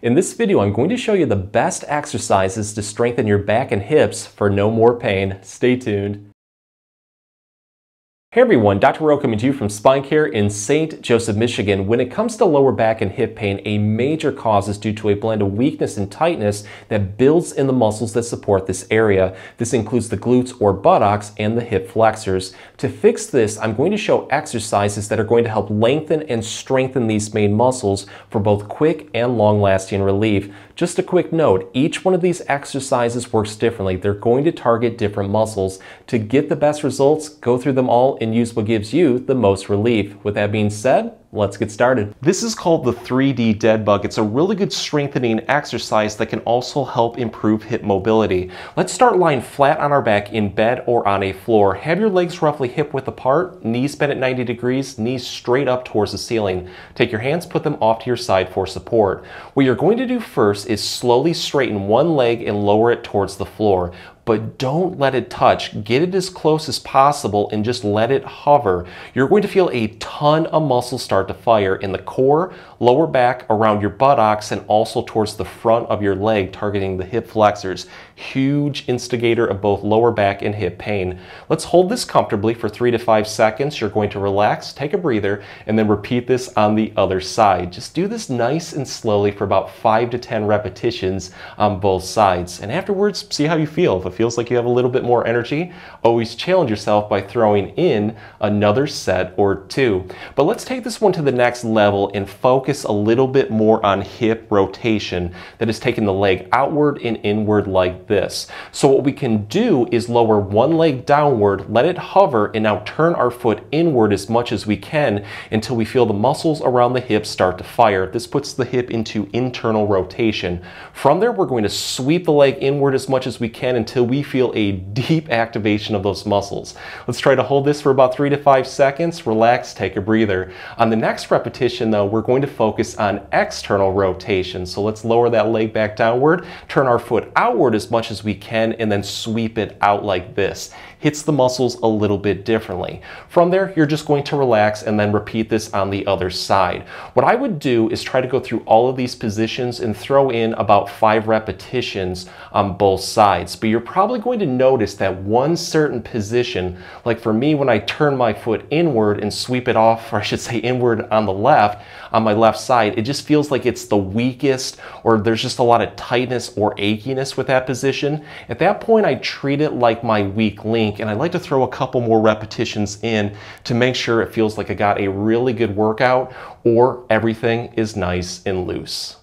In this video, I'm going to show you the best exercises to strengthen your back and hips for no more pain. Stay tuned. Hey everyone, Dr. Rowe coming to you from SpineCare in St. Joseph, Michigan. When it comes to lower back and hip pain, a major cause is due to a blend of weakness and tightness that builds in the muscles that support this area. This includes the glutes or buttocks and the hip flexors. To fix this, I'm going to show exercises that are going to help lengthen and strengthen these main muscles for both quick and long-lasting relief. Just a quick note, each one of these exercises works differently. They're going to target different muscles. To get the best results, go through them all and use what gives you the most relief. With that being said, let's get started. This is called the 3D dead bug. It's a really good strengthening exercise that can also help improve hip mobility. Let's start lying flat on our back in bed or on a floor. Have your legs roughly hip width apart, knees bent at 90 degrees, knees straight up towards the ceiling. Take your hands, put them off to your side for support. What you're going to do first is slowly straighten one leg and lower it towards the floor. But don't let it touch. Get it as close as possible and just let it hover. You're going to feel a ton of muscles start to fire in the core, lower back, around your buttocks, and also towards the front of your leg, targeting the hip flexors. Huge instigator of both lower back and hip pain. Let's hold this comfortably for 3 to 5 seconds. You're going to relax, take a breather, and then repeat this on the other side. Just do this nice and slowly for about 5 to 10 repetitions on both sides. And afterwards, see how you feel. If it feels like you have a little bit more energy, always challenge yourself by throwing in another set or two. But let's take this one to the next level and focus a little bit more on hip rotation. That is taking the leg outward and inward like this. So what we can do is lower one leg downward, let it hover, and now turn our foot inward as much as we can until we feel the muscles around the hip start to fire. This puts the hip into internal rotation. From there, we're going to sweep the leg inward as much as we can until we feel a deep activation of those muscles. Let's try to hold this for about 3 to 5 seconds. Relax, take a breather. On the next repetition though, we're going to focus on external rotation. So let's lower that leg back downward, turn our foot outward as much as we can, and then sweep it out like this. Hits the muscles a little bit differently. From there, you're just going to relax and then repeat this on the other side. What I would do is try to go through all of these positions and throw in about 5 repetitions on both sides. But you're probably going to notice that one certain position, like for me when I turn my foot inward and sweep it off, or I should say inward on the left, on my left side, it just feels like it's the weakest, or there's just a lot of tightness or achiness with that position. At that point, I treat it like my weak link, and I like to throw a couple more repetitions in to make sure it feels like I got a really good workout or everything is nice and loose.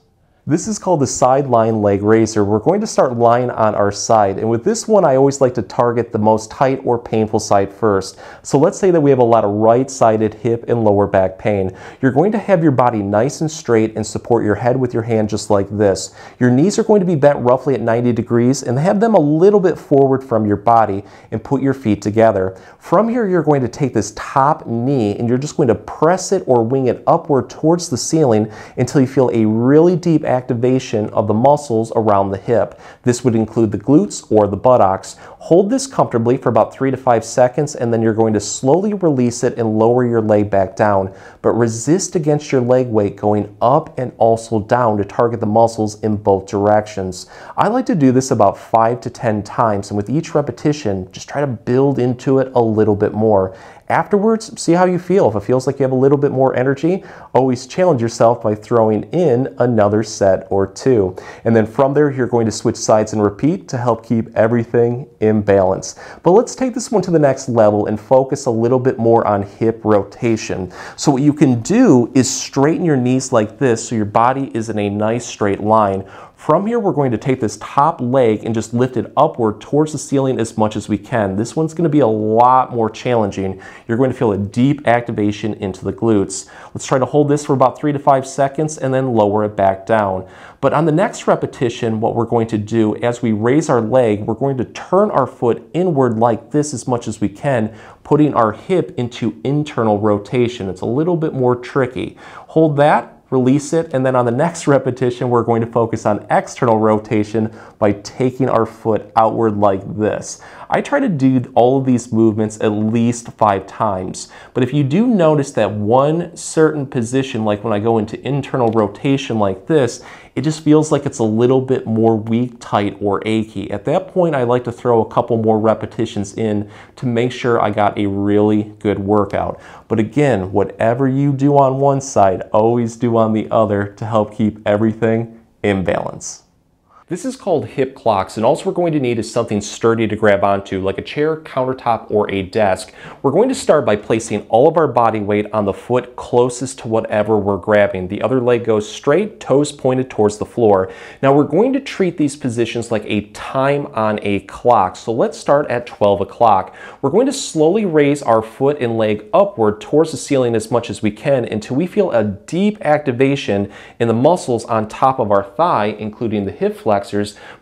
This is called the sideline leg raiser. We're going to start lying on our side, and with this one I always like to target the most tight or painful side first. So let's say that we have a lot of right-sided hip and lower back pain. You're going to have your body nice and straight and support your head with your hand just like this. Your knees are going to be bent roughly at 90 degrees and have them a little bit forward from your body, and put your feet together. From here, you're going to take this top knee and you're just going to press it or wing it upward towards the ceiling until you feel a really deep activation of the muscles around the hip. This would include the glutes or the buttocks. Hold this comfortably for about 3 to 5 seconds, and then you're going to slowly release it and lower your leg back down. But resist against your leg weight going up and also down to target the muscles in both directions. I like to do this about 5 to 10 times, and with each repetition, just try to build into it a little bit more. Afterwards, see how you feel. If it feels like you have a little bit more energy, always challenge yourself by throwing in another set or two. And then from there, you're going to switch sides and repeat to help keep everything in balance. But let's take this one to the next level and focus a little bit more on hip rotation. So what you can do is straighten your knees like this so your body is in a nice straight line. From here, we're going to take this top leg and just lift it upward towards the ceiling as much as we can. This one's going to be a lot more challenging. You're going to feel a deep activation into the glutes. Let's try to hold this for about 3 to 5 seconds and then lower it back down. But on the next repetition, what we're going to do as we raise our leg, we're going to turn our foot inward like this as much as we can, putting our hip into internal rotation. It's a little bit more tricky. Hold that. Release it, and then on the next repetition, we're going to focus on external rotation by taking our foot outward like this. I try to do all of these movements at least 5 times, but if you do notice that one certain position, like when I go into internal rotation like this, it just feels like it's a little bit more weak, tight, or achy. At that point, I like to throw a couple more repetitions in to make sure I got a really good workout. But again, whatever you do on one side, always do on the other to help keep everything in balance. This is called hip clocks, and all we're going to need is something sturdy to grab onto, like a chair, countertop, or a desk. We're going to start by placing all of our body weight on the foot closest to whatever we're grabbing. The other leg goes straight, toes pointed towards the floor. Now we're going to treat these positions like a time on a clock. So let's start at 12 o'clock. We're going to slowly raise our foot and leg upward towards the ceiling as much as we can until we feel a deep activation in the muscles on top of our thigh, including the hip flexors,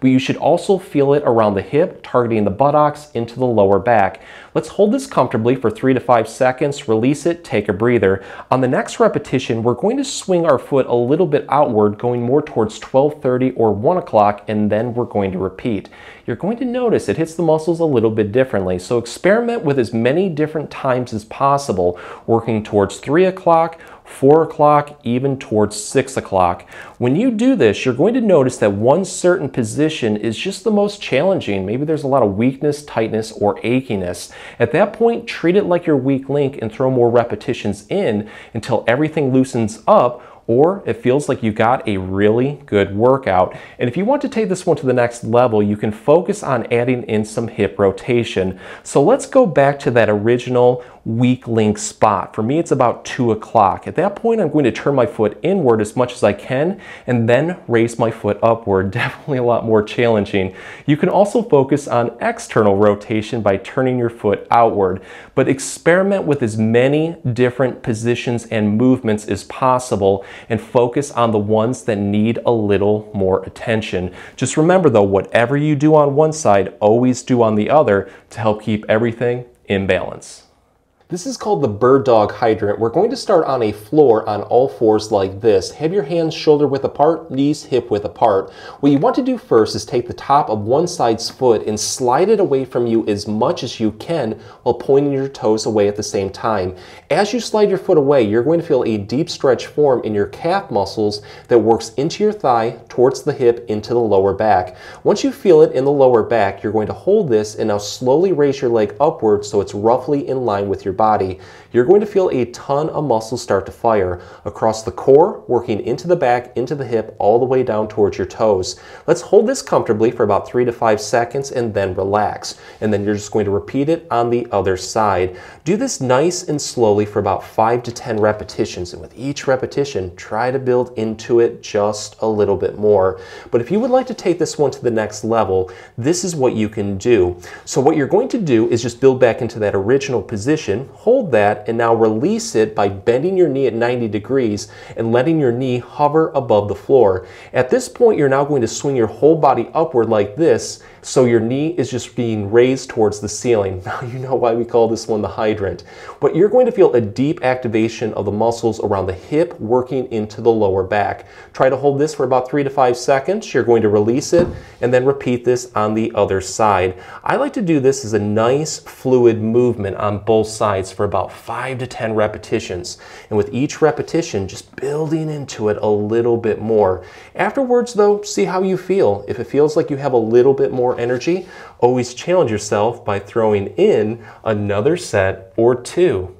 but you should also feel it around the hip, targeting the buttocks into the lower back. Let's hold this comfortably for 3 to 5 seconds, release it, take a breather. On the next repetition, we're going to swing our foot a little bit outward, going more towards 12:30 or 1 o'clock, and then we're going to repeat. You're going to notice it hits the muscles a little bit differently, so experiment with as many different times as possible, working towards 3 o'clock, 4 o'clock, even towards 6 o'clock. When you do this, you're going to notice that one certain position is just the most challenging. Maybe there's a lot of weakness, tightness, or achiness. At that point, treat it like your weak link and throw more repetitions in until everything loosens up, or it feels like you got a really good workout. And if you want to take this one to the next level, you can focus on adding in some hip rotation. So let's go back to that original weak link spot. For me, it's about 2 o'clock. At that point, I'm going to turn my foot inward as much as I can and then raise my foot upward. Definitely a lot more challenging. You can also focus on external rotation by turning your foot outward, but experiment with as many different positions and movements as possible and focus on the ones that need a little more attention. Just remember though, whatever you do on one side, always do on the other to help keep everything in balance. This is called the bird dog hydrant. We're going to start on a floor on all fours like this. Have your hands shoulder width apart, knees hip width apart. What you want to do first is take the top of one side's foot and slide it away from you as much as you can while pointing your toes away at the same time. As you slide your foot away, you're going to feel a deep stretch form in your calf muscles that works into your thigh, towards the hip, into the lower back. Once you feel it in the lower back, you're going to hold this and now slowly raise your leg upward so it's roughly in line with your body. You're going to feel a ton of muscles start to fire across the core, working into the back, into the hip, all the way down towards your toes. Let's hold this comfortably for about 3 to 5 seconds and then relax. And then you're just going to repeat it on the other side. Do this nice and slowly for about 5 to 10 repetitions. And with each repetition, try to build into it just a little bit more. But if you would like to take this one to the next level, this is what you can do. So what you're going to do is just build back into that original position, hold that, and now release it by bending your knee at 90 degrees and letting your knee hover above the floor. At this point, you're now going to swing your whole body upward like this, so your knee is just being raised towards the ceiling. Now you know why we call this one the hydrant. But you're going to feel a deep activation of the muscles around the hip working into the lower back. Try to hold this for about 3 to 5 seconds. You're going to release it and then repeat this on the other side. I like to do this as a nice fluid movement on both sides for about 5 to 10 repetitions. And with each repetition, just building into it a little bit more. Afterwards though, see how you feel. If it feels like you have a little bit more energy, always challenge yourself by throwing in another set or 2.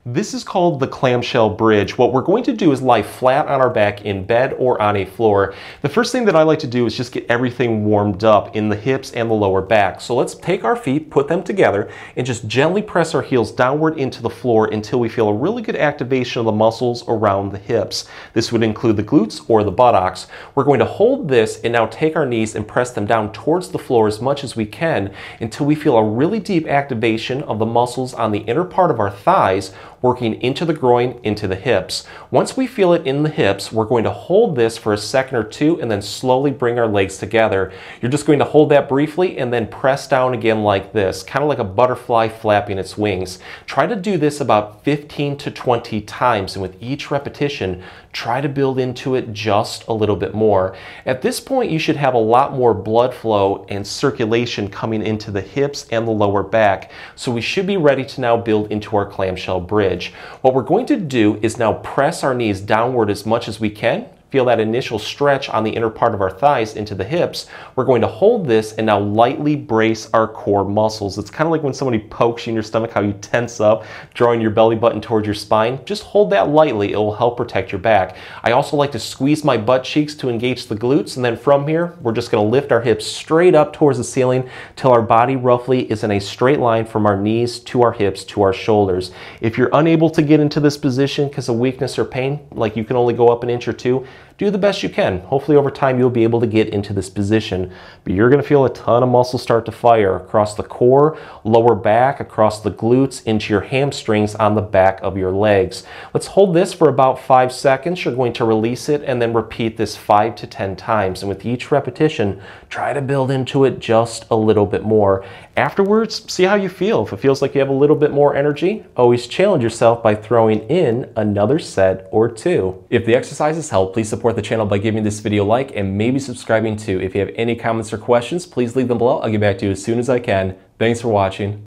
This is called the Clamshell Bridge. What we're going to do is lie flat on our back in bed or on a floor. The first thing that I like to do is just get everything warmed up in the hips and the lower back. So let's take our feet, put them together, and just gently press our heels downward into the floor until we feel a really good activation of the muscles around the hips. This would include the glutes or the buttocks. We're going to hold this and now take our knees and press them down towards the floor as much as we can until we feel a really deep activation of the muscles on the inner part of our thighs, working into the groin, into the hips. Once we feel it in the hips, we're going to hold this for a second or 2 and then slowly bring our legs together. You're just going to hold that briefly and then press down again like this, kind of like a butterfly flapping its wings. Try to do this about 15 to 20 times, and with each repetition, try to build into it just a little bit more. At this point, you should have a lot more blood flow and circulation coming into the hips and the lower back, so we should be ready to now build into our clamshell bridge. What we're going to do is now press our knees downward as much as we can, feel that initial stretch on the inner part of our thighs into the hips, we're going to hold this and now lightly brace our core muscles. It's kind of like when somebody pokes you in your stomach, how you tense up, drawing your belly button towards your spine. Just hold that lightly. It will help protect your back. I also like to squeeze my butt cheeks to engage the glutes, and then from here, we're just going to lift our hips straight up towards the ceiling till our body roughly is in a straight line from our knees to our hips to our shoulders. If you're unable to get into this position because of weakness or pain, like you can only go up an inch or two, do the best you can. Hopefully over time you'll be able to get into this position, but you're going to feel a ton of muscles start to fire across the core, lower back, across the glutes, into your hamstrings on the back of your legs. Let's hold this for about 5 seconds. You're going to release it and then repeat this 5 to 10 times. And with each repetition, try to build into it just a little bit more. Afterwards, see how you feel. If it feels like you have a little bit more energy, always challenge yourself by throwing in another set or two. If the exercises help, please support the channel by giving this video a like and maybe subscribing too. If you have any comments or questions, please leave them below. I'll get back to you as soon as I can. Thanks for watching.